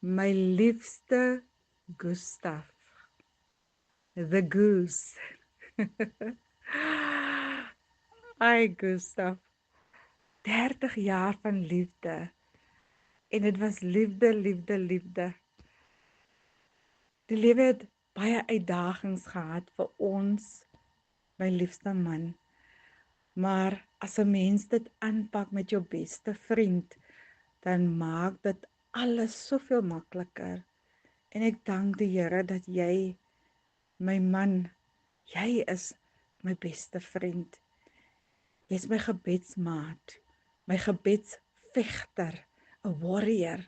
My liefste Gustav, the goose. Ai Gustav, 30 jaar van liefde. En dit was liefde, liefde, liefde. Die lewe het baie uitdagings gehad vir ons, my liefste man. Maar as 'n mens dit aanpak met jou beste vriend, dan maak dit alles soveel makliker. En ek dank die Here dat jy, my man, jy is my beste vriend. Jy's my gebedsmaat, my gebedsvegter, 'n warrior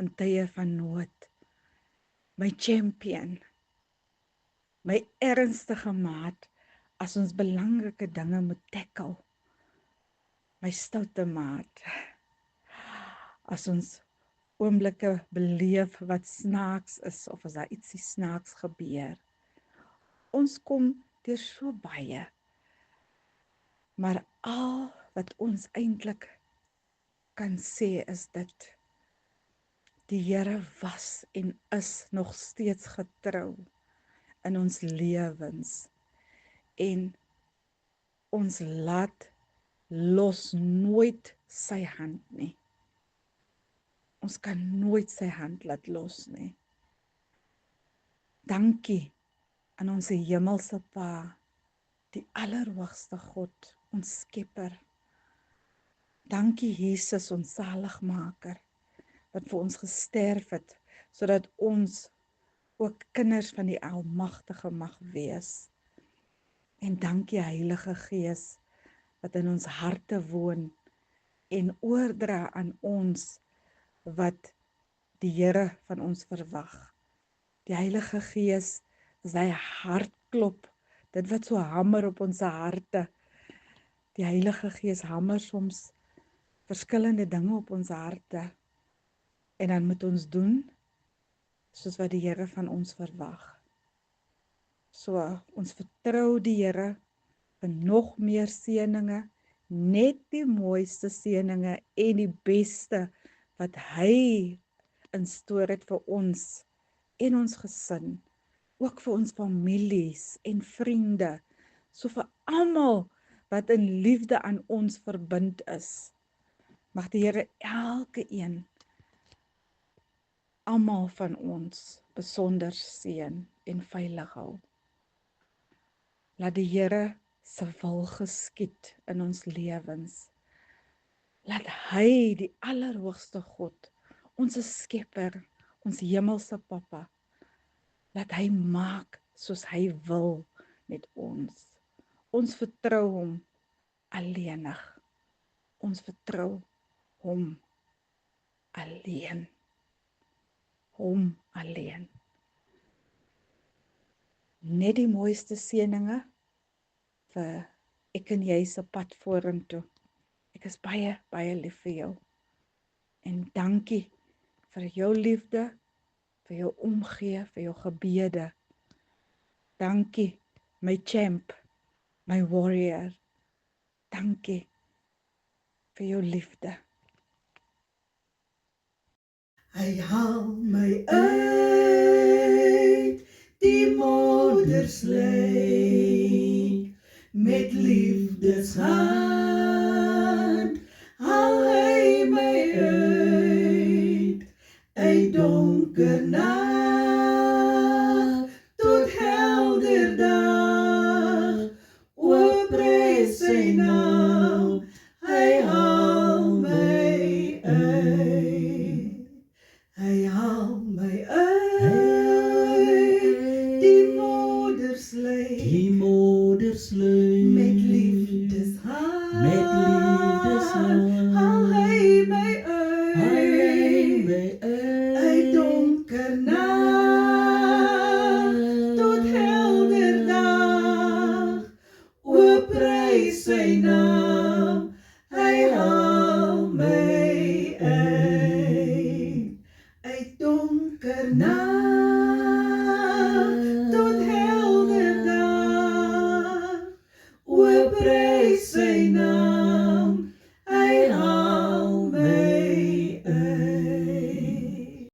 in tye van nood, my champion, my ernstige maat as ons belangrike dinge moet tackle, my stoute maat. As ons oomblikke beleef wat snaaks is of as daar ietsie snaaks gebeur. Ons kom deur so baie. Maar al wat ons eintlik kan sê is dit: die Here was en is nog steeds getrou in ons lewens. En ons laat los nooit sy hand nie. Ons kan nooit sy hand laat los nie. Dankie aan ons hemelse Pa, die allerhoogste God, ons Skepper. Dankie Jesus, ons saligmaker, wat vir ons gesterf het, sodat ons ook kinders van die Almagtige mag wees. En dankie Heilige Gees, wat in ons harte woon en oordra aan ons wat die Here van ons verwag. Die Heilige Gees is hy hartklop, dit wat so hamer op ons harte. Die Heilige Gees hamer soms verskillende dinge op ons harte. En dan moet ons doen soos wat die Here van ons verwag. So ons vertrou die Here vir nog meer seëninge, net die mooiste seëninge en die beste wat hy in store het vir ons en ons gesin, ook vir ons families en vriende, so vir almal wat in liefde aan ons verbind is. Mag die Here elke een, almal van ons besonder seën en veilig hou. Laat die Here se wil geskied in ons lewens. Laat hy, die allerhoogste God, ons Skepper, ons hemelse Papa, laat hy maak soos hy wil met ons. Ons vertrou hom alleenig. Ons vertrou hom alleen. Hom alleen. Net die mooiste seëninge vir ek en jy se pad vorentoe. Ek is baie, baie lief vir jou. En dankie vir jou liefde, vir jou omgee, vir jou gebede. Dankie, my champ, my warrior. Dankie vir jou liefde. Hy haal my uit die modderslee, met liefdeshand haal hy my uit donker nag.